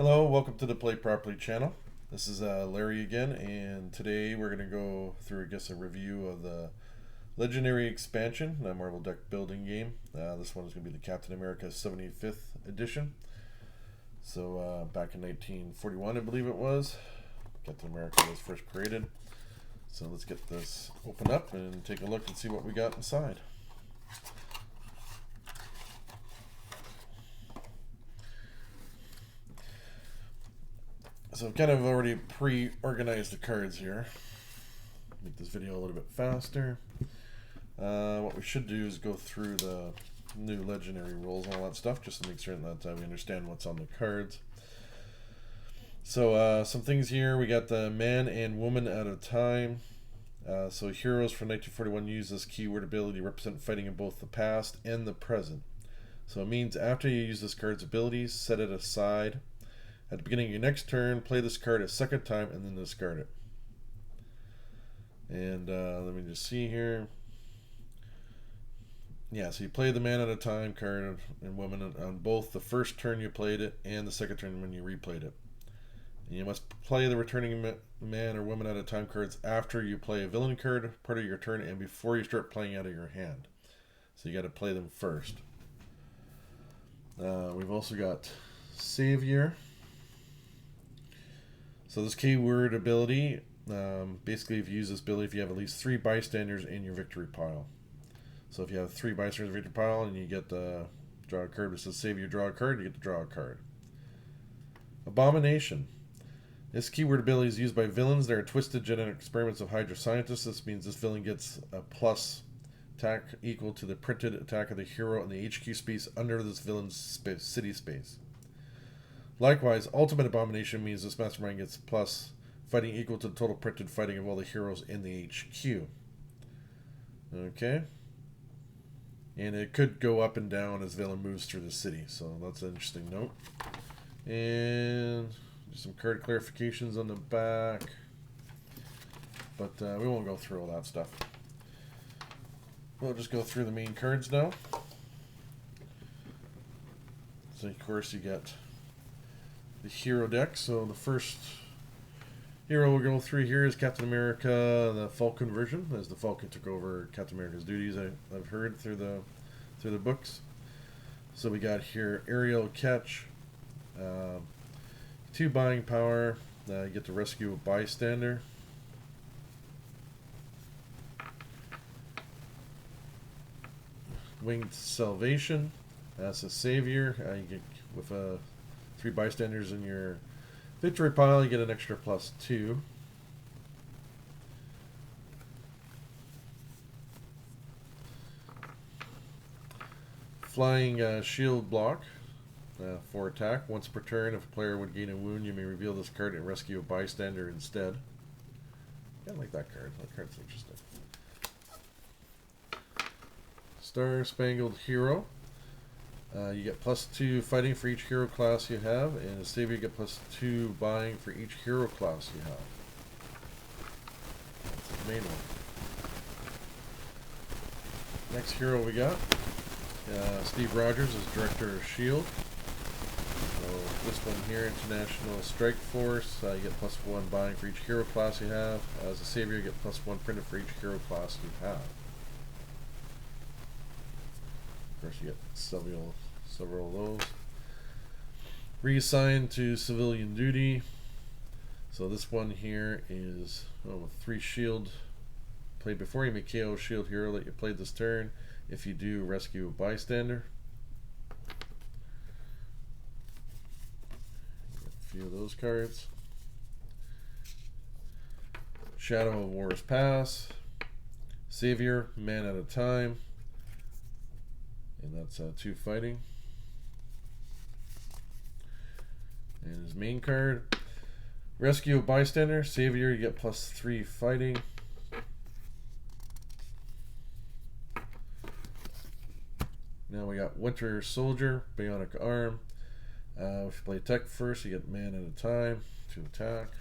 Hello, welcome to the Play Properly channel. This is Larry again, and today we're going to go through, a review of the Legendary Expansion, the Marvel deck building game. This one is going to be the Captain America 75th edition. So back in 1941, I believe it was, Captain America was first created. So let's get this opened up and take a look and see what we got inside. So I've kind of already pre-organized the cards here. Make this video a little bit faster. What we should do is go through the new legendary rules and all that stuff, just to make sure that we understand what's on the cards. So some things here, we got the man and woman at a time. So heroes from 1941 use this keyword ability to represent fighting in both the past and the present. So it means after you use this card's abilities, set it aside. At the beginning of your next turn, play this card a second time and then discard it. And let me just see here. Yeah, so you play the man at a time card and woman on both the first turn you played it and the second turn when you replayed it. And you must play the returning man or woman at a time cards after you play a villain card part of your turn and before you start playing out of your hand. So you got to play them first. We've also got Savior. So this keyword ability, basically if you use this ability, if you have at least 3 bystanders in your victory pile. So if you have 3 bystanders in your victory pile and you get the draw a card that says Savior, draw a card, you get to draw a card. Abomination. This keyword ability is used by villains that are twisted genetic experiments of Hydra scientists. This means this villain gets a plus attack equal to the printed attack of the hero in the HQ space under this villain's city space. Likewise, Ultimate Abomination means this mastermind gets plus fighting equal to the total printed fighting of all the heroes in the HQ. Okay. And it could go up and down as villain moves through the city, so that's an interesting note. And just some card clarifications on the back. But we won't go through all that stuff. We'll just go through the main cards now. So of course you get the hero deck. So the first hero we'll go through here is Captain America, the Falcon version, as the Falcon took over Captain America's duties. I've heard through the books. So we got here aerial catch, 2 buying power. You get to rescue a bystander. Winged salvation. That's a savior. You get with 3 bystanders in your victory pile, you get an extra +2. Flying shield block for attack. Once per turn, if a player would gain a wound, you may reveal this card and rescue a bystander instead. I like that card. That card's interesting. Star Spangled Hero. You get +2 fighting for each hero class you have, and as Savior you get +2 buying for each hero class you have. That's the main one. Next hero we got, Steve Rogers as Director of S.H.I.E.L.D. So this one here, International Strike Force, you get +1 buying for each hero class you have. As a Savior you get +1 printed for each hero class you have. Of course, you get several of those. Reassigned to civilian duty. So this one here is with 3 shield played before you may KO shield hero that you played this turn. If you do, rescue a bystander. A few of those cards. Shadow of War's Pass. Savior, man at a time. And that's 2 fighting. And his main card, rescue a bystander. Savior, you get +3 fighting. Now we got Winter Soldier, Bionic Arm. If you play tech first, you get man at a time to attack.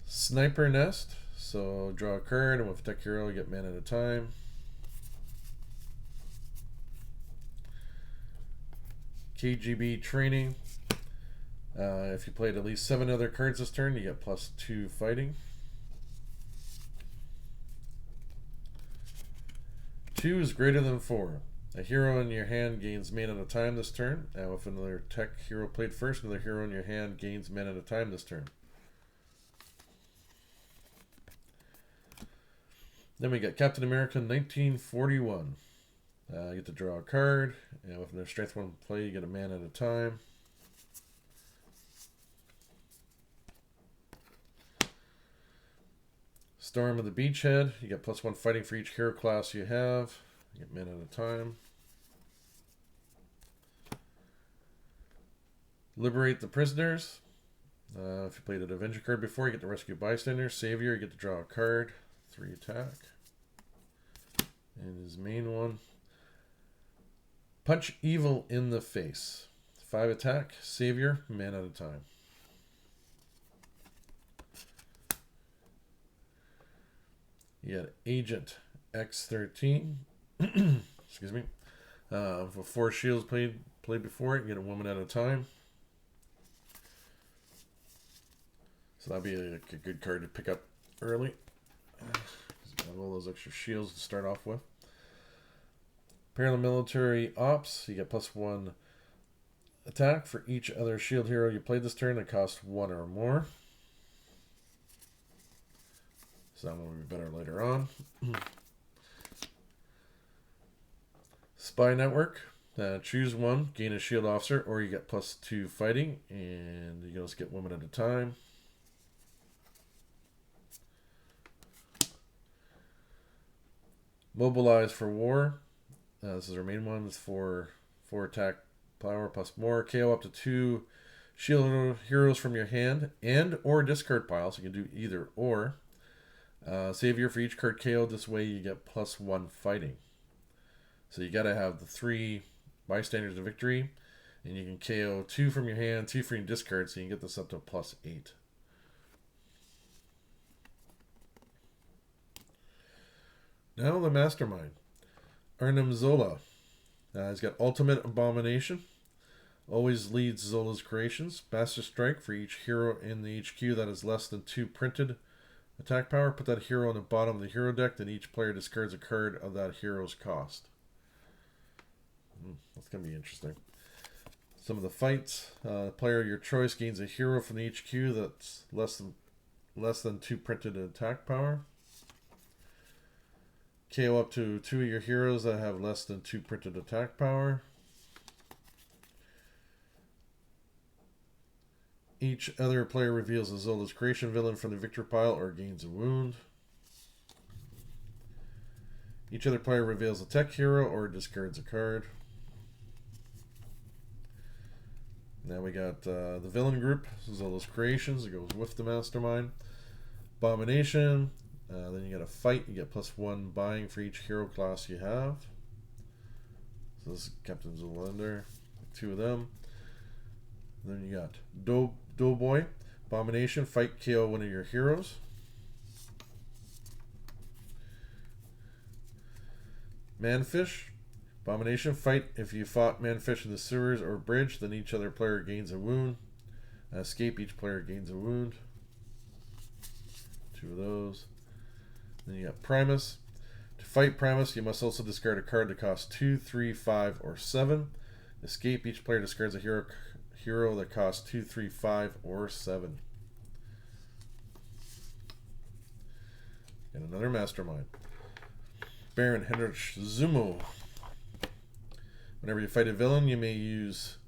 Sniper Nest. So draw a card, and with Tech Hero, you get man at a time. KGB training. If you played at least 7 other cards this turn, you get +2 fighting. 2 is greater than 4. A hero in your hand gains mana at a time this turn. Now if another tech hero played first, another hero in your hand gains mana at a time this turn. Then we got Captain America 1941. You get to draw a card, and with another strength 1 play, you get a mana at a time. Storm of the Beachhead. You get +1 fighting for each hero class you have. You get mana at a time. Liberate the Prisoners. If you played an Avenger card before, you get to rescue Bystander. Savior, you get to draw a card. 3 attack. And his main one. Punch Evil in the Face. 5 attack. Savior, mana at a time. You got Agent X13. Excuse me. For 4 shields played before it, you get a woman at a time. So that'd be a good card to pick up early. Have all those extra shields to start off with. Paramilitary Ops. You get +1 attack for each other shield hero you played this turn that costs 1 or more. So that one will be better later on. Spy Network. Choose one, gain a shield officer, or you get +2 fighting, and you can just get women at a time. Mobilize for War. This is our main one. It's for 4 attack power plus more. KO up to 2 shield heroes from your hand and or discard pile. So you can do either or. Savior for each card KO. This way you get +1 fighting. So you got to have the 3 bystanders of victory, and you can KO 2 from your hand, 2 from your discard, so you can get this up to +8. Now the Mastermind. Arnim Zola. He's got Ultimate Abomination. Always leads Zola's creations. Master Strike for each hero in the HQ that is less than 2 printed attack power. Put that hero on the bottom of the hero deck, then each player discards a card of that hero's cost. That's going to be interesting. Some of the fights. Player of your choice gains a hero from the HQ that's less than 2 printed attack power. KO up to 2 of your heroes that have less than 2 printed attack power. Each other player reveals a Zola's creation villain from the victory pile or gains a wound. Each other player reveals a tech hero or discards a card. Now we got the villain group, Zola's creations. It goes with the Mastermind. Abomination. Then you got a fight. You get +1 buying for each hero class you have. So this is Captain Zoolander. 2 of them. Then you got Doughboy. Abomination. Fight, KO one of your heroes. Manfish. Abomination. Fight if you fought Manfish in the sewers or bridge, then each other player gains a wound. Escape, each player gains a wound. 2 of those. Then you got Primus. To fight Primus, you must also discard a card that costs 2, 3, 5, or 7. Escape, each player discards a hero that costs 2, 3, 5, or 7. And another Mastermind. Baron Heinrich Zumo. Whenever you fight a villain, you may use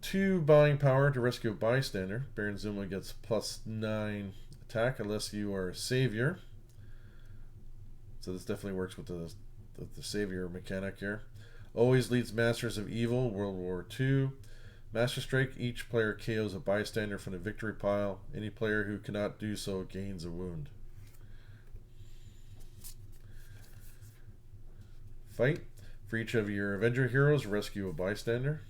2 buying power to rescue a bystander. Baron Zumo gets +9 attack unless you are a savior. So this definitely works with the savior mechanic here. Always leads Masters of Evil, World War II. Master Strike, each player KOs a bystander from the victory pile. Any player who cannot do so gains a wound. Fight. For each of your Avenger heroes, rescue a bystander.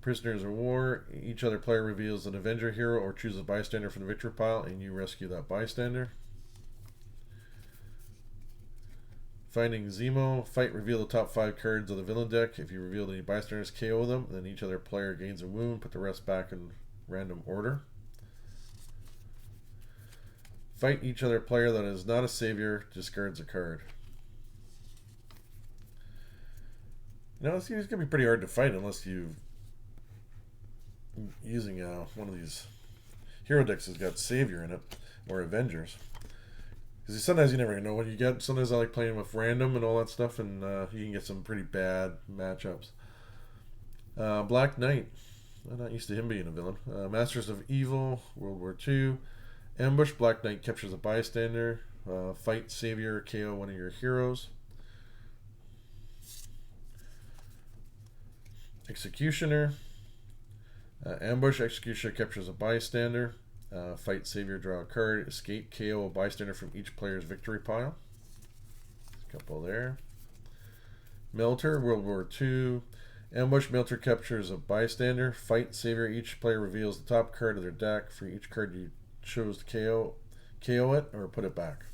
Prisoners of War. Each other player reveals an Avenger hero or chooses a bystander from the victory pile, and you rescue that bystander. Finding Zemo. Fight, reveal the top 5 cards of the villain deck. If you reveal any bystanders, KO them. Then each other player gains a wound. Put the rest back in random order. Fight each other player that is not a savior. Discards a card. You know, it's going to be pretty hard to fight unless you using one of these hero decks has got Savior in it, or Avengers. Because sometimes you never know what you get. Sometimes I like playing with random and all that stuff, and you can get some pretty bad matchups. Black Knight. I'm not used to him being a villain. Masters of Evil, World War II. Ambush, Black Knight captures a bystander. Fight, Savior, KO one of your heroes. Executioner. Ambush, Executioner captures a bystander. Fight, Savior, draw a card. Escape, KO a bystander from each player's victory pile. A couple there. Melter, World War II. Ambush, Melter captures a bystander. Fight, Savior, each player reveals the top card of their deck. For each card you chose to KO it or put it back.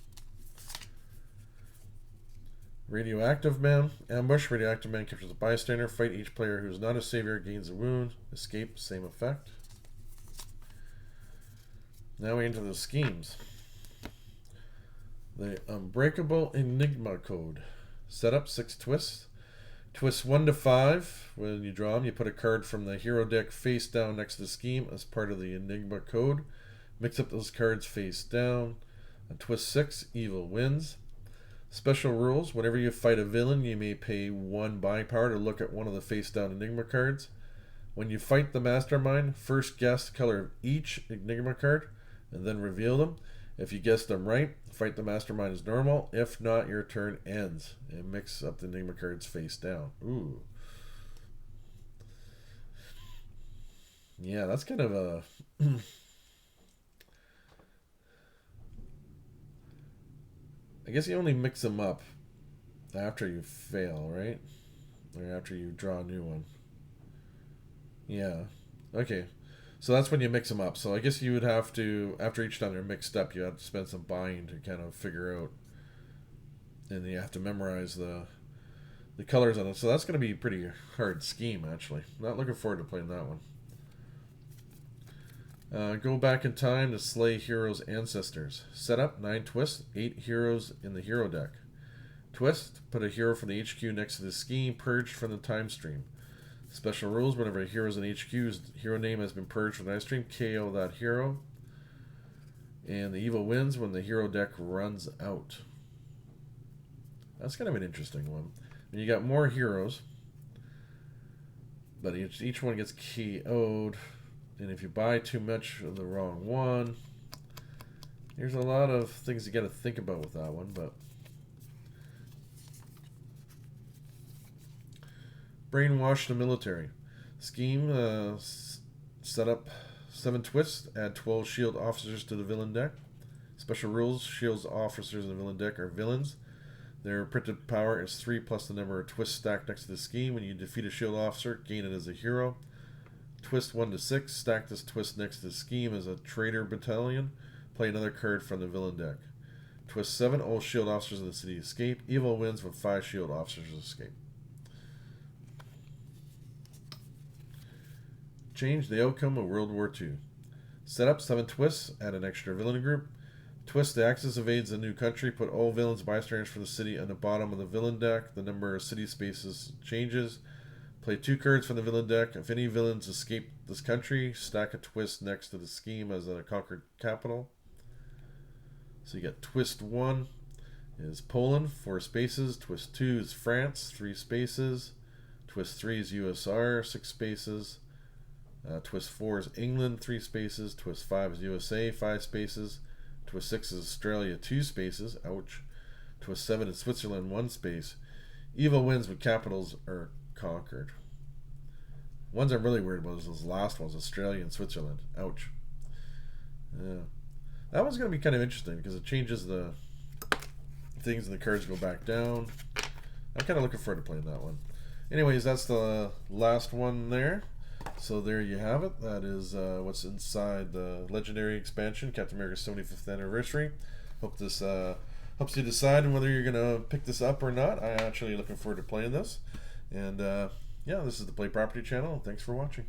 Radioactive Man. Ambush, Radioactive Man captures a bystander. Fight, each player who is not a savior gains a wound. Escape, same effect. Now we're into the schemes. The Unbreakable Enigma Code. Setup 6 twists. Twists 1 to 5. When you draw them, you put a card from the hero deck face down next to the scheme as part of the Enigma Code. Mix up those cards face down. On twist 6, evil wins. Special rules. Whenever you fight a villain, you may pay 1 buying power to look at one of the face down Enigma cards. When you fight the Mastermind, first guess the color of each Enigma card and then reveal them. If you guess them right, fight the Mastermind as normal. If not, your turn ends. And mix up the Enigma cards face down. Ooh. Yeah, that's kind of a... I guess you only mix them up after you fail, right? Or after you draw a new one. Yeah. Okay. So that's when you mix them up. So I guess you would have to, after each time they're mixed up, you have to spend some buying to kind of figure out. And you have to memorize the colors on it. So that's going to be a pretty hard scheme, actually. Not looking forward to playing that one. Go back in time to slay heroes' ancestors. Setup 9 twists, 8 heroes in the hero deck. Twist, put a hero from the HQ next to the scheme, purged from the time stream. Special rules, whenever a hero is in HQ's hero name has been purged from the time stream, KO that hero. And the evil wins when the hero deck runs out. That's kind of an interesting one. And you got more heroes, but each one gets KO'd. And if you buy too much of the wrong one, there's a lot of things you got to think about with that one. But brainwash the military scheme. Set up 7 twists. Add 12 shield officers to the villain deck. Special rules: shields officers in the villain deck are villains. Their printed power is 3 plus the number of twists stacked next to the scheme. When you defeat a shield officer, gain it as a hero. Twist 1 to 6. Stack this twist next to the scheme as a traitor battalion. Play another card from the villain deck. Twist 7. All shield officers in the city escape. Evil wins when 5 shield officers escape. Change the outcome of World War II. Set up 7 twists. Add an extra villain group. Twist: the Axis invades a new country. Put all villains bystanders for the city on the bottom of the villain deck. The number of city spaces changes. Play 2 cards from the villain deck. If any villains escape this country, stack a twist next to the scheme as a conquered capital. So you got twist 1 is Poland, 4 spaces. Twist 2 is France, 3 spaces. Twist 3 is USR, 6 spaces. Twist 4 is England, 3 spaces. Twist 5 is USA, 5 spaces. Twist 6 is Australia, 2 spaces. Ouch. Twist 7 is Switzerland, 1 space. Evil wins when capitals are conquered. Ones I'm really worried about is those last ones, Australia and Switzerland. Ouch. Yeah. That one's going to be kind of interesting because it changes the things and the cards go back down. I'm kind of looking forward to playing that one. Anyways, that's the last one there. So there you have it. That is what's inside the Legendary expansion, Captain America's 75th anniversary. Hope this helps you decide whether you're gonna pick this up or not. I'm actually looking forward to playing this, and yeah, this is the Play Property channel. Thanks for watching.